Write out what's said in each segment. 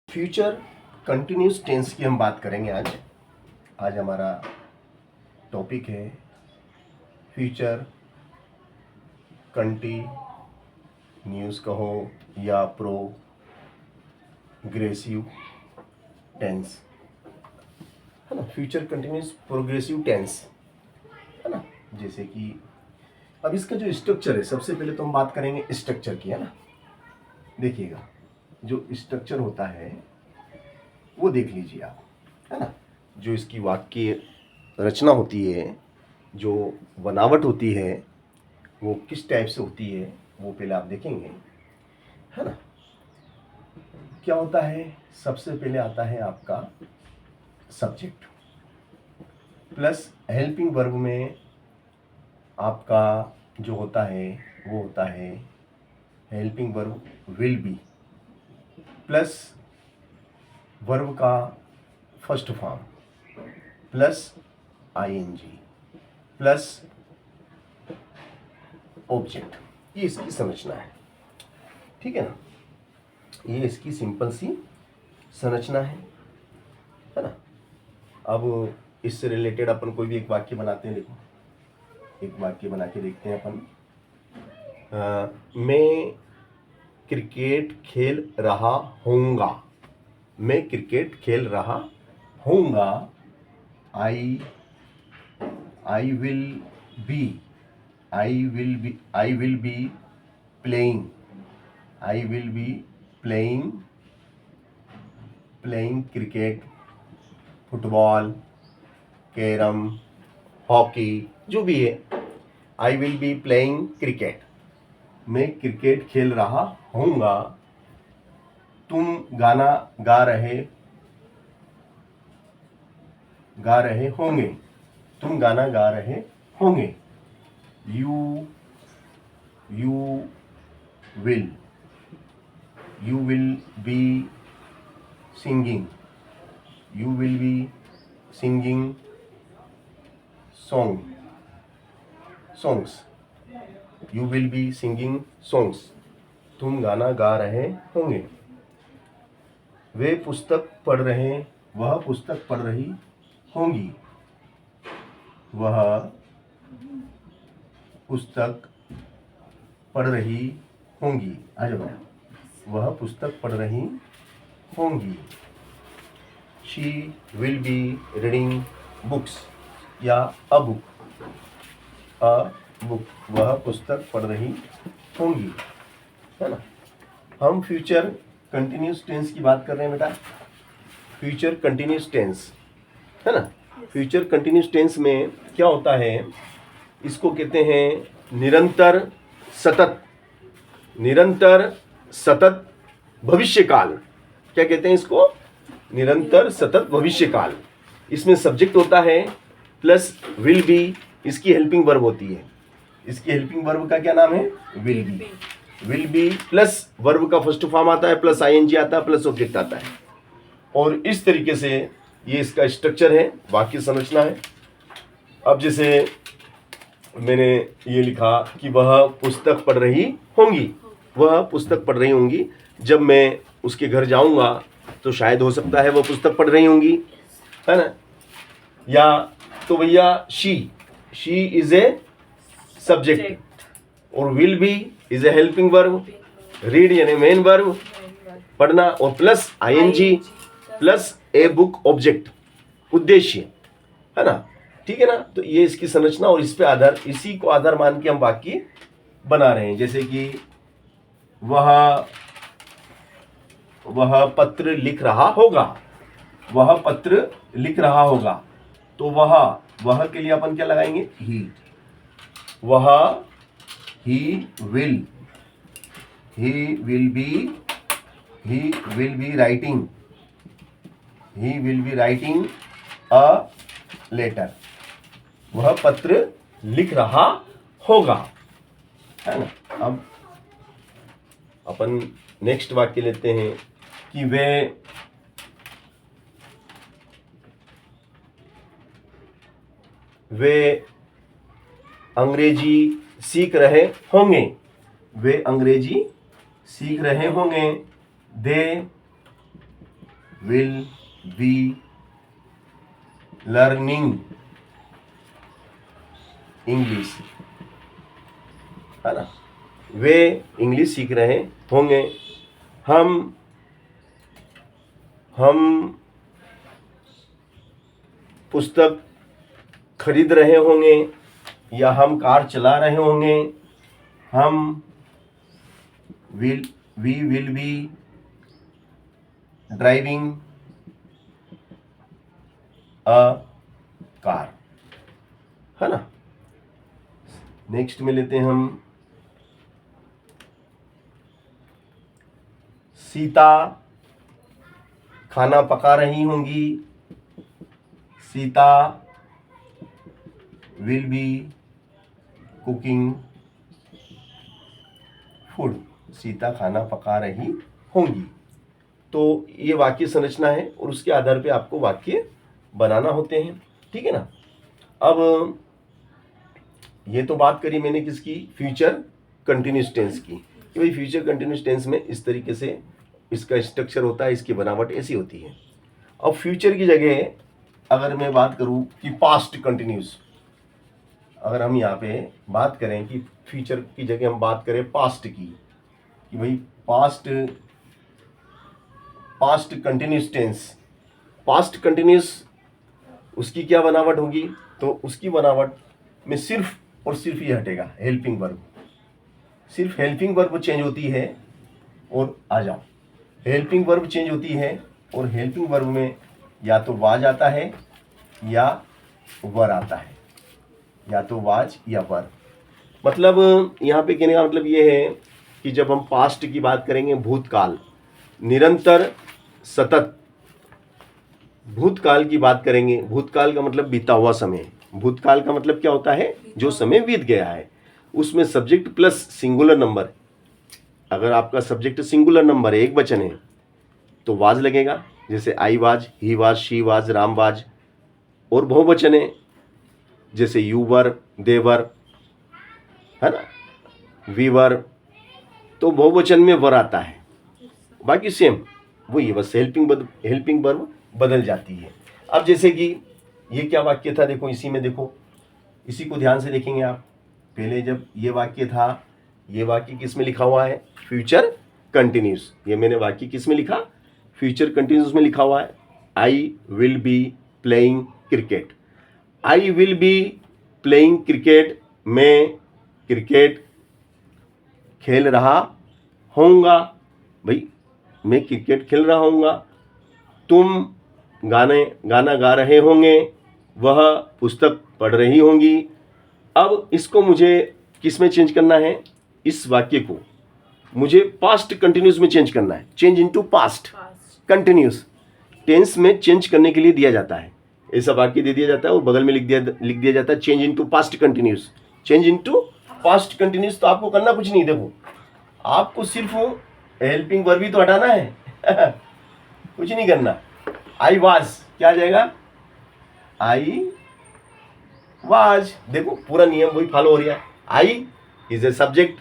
Future continuous tense की हम बात करेंगे आज। हमारा टॉपिक है फ्यूचर कंटिन्यूस कहो या प्रोग्रेसिव टेंस, है ना। फ्यूचर कंटिन्यूस प्रोग्रेसिव टेंस, है ना। जैसे कि अब इसका जो स्ट्रक्चर है, सबसे पहले तो हम बात करेंगे स्ट्रक्चर की, है ना। देखिएगा, जो स्ट्रक्चर होता है वो देख लीजिए आप, है ना। जो इसकी वाक्य रचना होती है, जो बनावट होती है, वो किस टाइप से होती है वो पहले आप देखेंगे, है ना। क्या होता है, सबसे पहले आता है आपका सब्जेक्ट प्लस हेल्पिंग वर्ब में आपका जो होता है वो होता है helping verb will be plus verb का first form plus ING plus object. ये इसकी संरचना है, ठीक है ना। ये इसकी सिंपल सी संरचना है ना। अब इससे रिलेटेड अपन कोई भी एक वाक्य बनाते हैं। देखो, एक वाक्य बना के देखते हैं अपन। मैं क्रिकेट खेल रहा हूँगा। मैं क्रिकेट खेल रहा हूँगा। I will be playing. I will be playing cricket, football, carrom, hockey, जो भी है। I will be playing cricket. मैं क्रिकेट खेल रहा हूँगा। तुम गाना गा रहे होंगे। तुम गाना गा रहे होंगे। You will be singing. You will be singing songs. You will be singing songs. तुम गाना गा रहे होंगे। वे पुस्तक पढ़ रहे, वह पुस्तक पढ़ रही होंगी। वह पुस्तक पढ़ रही होंगी। आ जाओ। वह पुस्तक पढ़ रही होंगी। She will be reading books या अ बुक। वह पुस्तक पढ़ रही होंगी, है ना। हम फ्यूचर कंटिन्यूस टेंस की बात कर रहे हैं बेटा। फ्यूचर कंटिन्यूस टेंस, है ना। फ्यूचर कंटिन्यूस टेंस में क्या होता है, इसको कहते हैं निरंतर सतत भविष्यकाल। क्या कहते हैं इसको? निरंतर सतत भविष्यकाल। इसमें सब्जेक्ट होता है प्लस विल बी, इसकी हेल्पिंग वर्ब होती है। इसकी हेल्पिंग वर्ब का क्या नाम है? विल बी प्लस वर्ब का फर्स्ट फॉर्म आता है, प्लस आईएनजी आता है, प्लस ऑब्जेक्ट आता है। और इस तरीके से ये इसका स्ट्रक्चर है, वाक्य संरचना है। अब जैसे मैंने ये लिखा कि वह पुस्तक पढ़ रही होंगी। वह पुस्तक पढ़ रही होंगी। जब मैं उसके घर जाऊंगा तो शायद हो सकता है वो पुस्तक पढ़ रही होंगी, है ना। या तो भैया शी इज ए सब्जेक्ट और will be is a helping verb. Read यानी मेन वर्ब, पढ़ना, और plus ING plus a book object, उद्देश्य, है ना। ठीक है ना। तो ये इसकी संरचना, और इस पे इसी को आधार मान के हम वाक्य बना रहे हैं। जैसे कि वह पत्र लिख रहा होगा। वह पत्र लिख रहा होगा। तो वह के लिए अपन क्या लगाएंगे? He will be writing a letter. वह पत्र लिख रहा होगा, है ना। अब अपन नेक्स्ट वाक्य लेते हैं कि वे अंग्रेजी सीख रहे होंगे। वे अंग्रेजी सीख रहे होंगे। विल बी लर्निंग इंग्लिश, है ना, वे इंग्लिश सीख रहे होंगे। हम पुस्तक खरीद रहे होंगे या हम कार चला रहे होंगे। We will be driving a car, है ना। नेक्स्ट में लेते हैं हम सीता खाना पका रही होंगी। Sita will be cooking food, Sita खाना पका रही होंगी। तो ये वाक्य संरचना है और उसके आधार पे आपको वाक्य बनाना होते हैं, ठीक है ना। अब ये तो बात करी मैंने किसकी, फ्यूचर कंटिन्यूस टेंस की, कि भाई फ्यूचर कंटिन्यूस टेंस में इस तरीके से इसका स्ट्रक्चर होता है, इसकी बनावट ऐसी होती है। अब फ्यूचर की जगह अगर मैं बात करूं कि पास्ट कंटिन्यूस, अगर हम यहाँ पे बात करें कि फ्यूचर की जगह हम बात करें पास्ट की, कि भाई past continuous tense, past continuous उसकी क्या बनावट होगी, तो उसकी बनावट में सिर्फ और सिर्फ ये हटेगा हेल्पिंग वर्ब, सिर्फ हेल्पिंग वर्ब चेंज होती है। और आ जाओ, हेल्पिंग वर्ब चेंज होती है और हेल्पिंग वर्ब में या तो वाज आता है या वर आता है, या तो वाज या वर। मतलब यहाँ पे कहने का मतलब ये है कि जब हम पास्ट की बात करेंगे, भूतकाल, निरंतर, सतत, भूतकाल की बात करेंगे, भूतकाल का मतलब बीता हुआ समय, भूतकाल का मतलब क्या होता है, जो समय बीत गया है। उसमें सब्जेक्ट प्लस सिंगुलर नंबर, अगर आपका सब्जेक्ट सिंगुलर नंबर है, एक वचन है, तो वाज लगेगा, जैसे I was, he was, she was, Ram was. और बहुवचन है, जैसे यू वर, दे वर, है ना, वी वर, तो बहुवचन में वर आता है। बाकी सेम वही, बस हेल्पिंग वर्ब बदल जाती है। अब जैसे कि ये क्या वाक्य था, देखो इसी में देखो, इसी को ध्यान से देखेंगे आप। पहले जब ये वाक्य था, ये वाक्य किस में लिखा हुआ है, फ्यूचर कंटिन्यूस। ये मैंने वाक्य किस में लिखा, फ्यूचर कंटिन्यूस में लिखा हुआ है। I will be playing cricket, I will be playing cricket, मैं क्रिकेट खेल रहा होऊंगा, भाई मैं क्रिकेट खेल रहा होऊंगा। तुम गाना गा रहे होंगे, वह पुस्तक पढ़ रही होंगी। अब इसको मुझे किस में चेंज करना है, इस वाक्य को मुझे पास्ट कंटिन्यूस में चेंज करना है, change into past continuous. Tense में चेंज करने के लिए दिया जाता है, ऐसा वाक्य दे दिया जाता है और बगल में लिख दिया जाता है change into past continuous, change into past continuous. तो आपको करना कुछ नहीं, देखो आपको सिर्फ हेल्पिंग वर्ब भी तो हटाना है कुछ नहीं करना। आई वाज क्या आ जाएगा, आई वाज, देखो पूरा नियम वही फॉलो हो रहा है। I is a subject,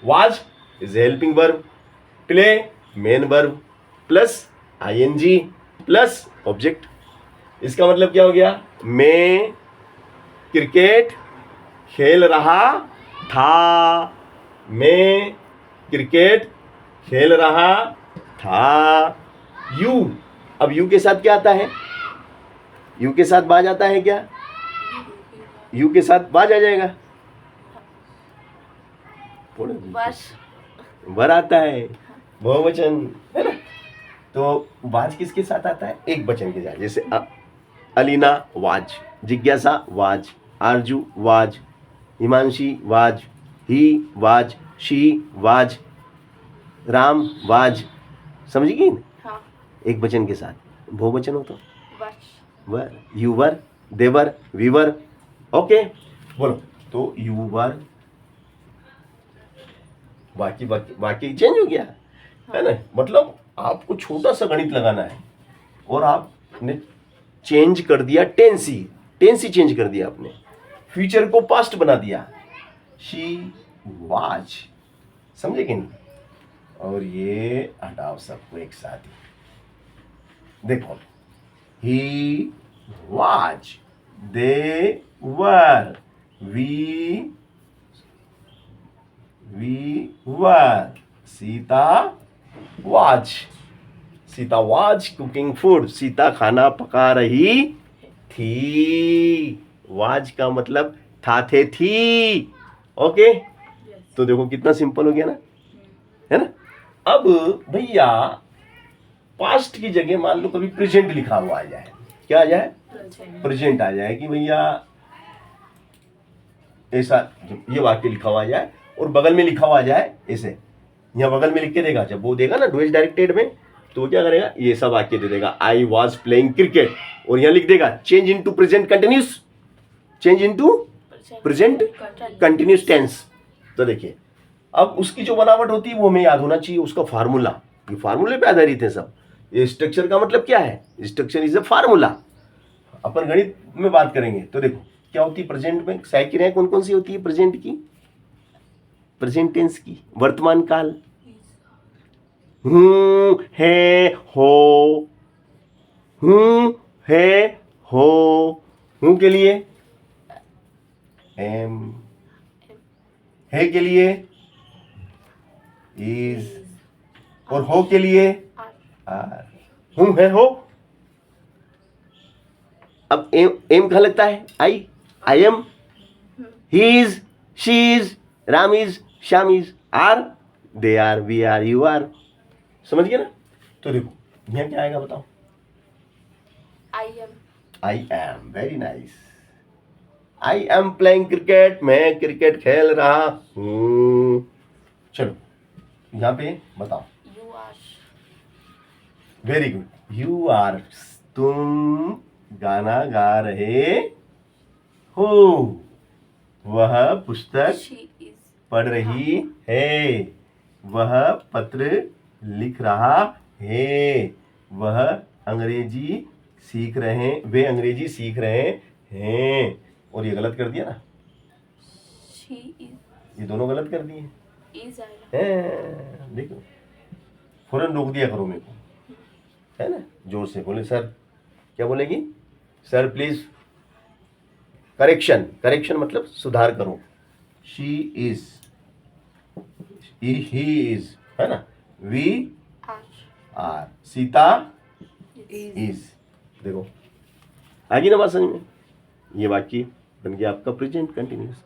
was is a helping verb, play main verb, plus ING plus object. इसका मतलब क्या हो गया, मैं क्रिकेट खेल रहा था, मैं क्रिकेट खेल रहा था। यू, अब यू के साथ क्या आता है, यू के साथ बाज आता है क्या, यू के साथ बाज आ जाएगा, वर आता है, बहुवचन है ना। तो वाज किसके साथ आता है, एक वचन के साथ, जैसे अलीना वाज, जिज्ञासा was, Aarzoo was, Himanshi was, he was, she was, Ram was, समझ गई। हाँ। एक वचन के साथ, बहुवचन हो तो were, you were, they were, we were. Okay बोलो, तो यू वर, बाकी चेंज हो गया, है ना। मतलब आपको छोटा सा गणित लगाना है और आपने चेंज कर दिया टेंस ही चेंज कर दिया आपने, फ्यूचर को पास्ट बना दिया, शी वाज, समझे कि नहीं। और ये हटाओ सबको एक साथ ही, देखो, he was, they were, we were, Sita was, Sita was cooking food, Sita खाना पका रही थी। वाज का मतलब था, थे, थी। ओके, तो देखो कितना सिंपल हो गया ना, है ना। अब भैया पास्ट की जगह मान लो कभी प्रेजेंट लिखा हुआ आ जाए, क्या आ जाए, प्रेजेंट आ जाए कि भैया ऐसा, जब ये वाक्य लिखा हुआ आ जाए और बगल में लिखा हुआ आ जाए ऐसे, यहाँ बगल में लिख के देगा, जब वो देगा ना डू इज डायरेक्टेड में, तो वो क्या करेगा, ये सब वाक्य दे देगा, आई वॉज प्लेइंग क्रिकेट, और यहाँ लिख देगा change into present continuous, change into present continuous tense. तो देखिए अब उसकी जो बनावट होती है वो हमें याद होना चाहिए, उसका फार्मूला, ये फार्मूले पे आधारित है सब। ये स्ट्रक्चर का मतलब क्या है, स्ट्रक्चर इज अ फार्मूला। अपन गणित में बात करेंगे तो देखो क्या होती है प्रेजेंट में, क्राइटेरिया कौन कौन सी होती है प्रेजेंट की, प्रेजेंट टेंस की, वर्तमान काल, है, हो, है, हो, हूं के लिए एम, है के लिए इज, और हो के लिए आर, हूं, है, हो। अब एम कहाँ लगता है, I am, he is, she is, Ram is, Shyam is, are, they are, we are, you are. समझ गए ना। तो देखो यहाँ क्या आएगा बताओ, I am, very nice, I am playing cricket, मैं क्रिकेट खेल रहा हूं। चलो यहाँ पे बताओ, वेरी गुड, यू आर, तुम गाना गा रहे हो, वह पुस्तक पढ़ रही है, वह पत्र लिख रहा है, वह अंग्रेजी सीख रहे, वे अंग्रेजी सीख रहे हैं। और ये गलत कर दिया ना, ये दोनों गलत कर दिए, देखो फौरन रोक दिया करो मेरे को, है ना, जोर से बोले सर, क्या बोलेगी, सर प्लीज करेक्शन, करेक्शन मतलब सुधार करो, शी इज, ही इज, है ना, वी आर, सीता इज। देखो आगे ना बात समझ में, ये वाक्य बन गया आपका प्रेजेंट कंटिन्यूस।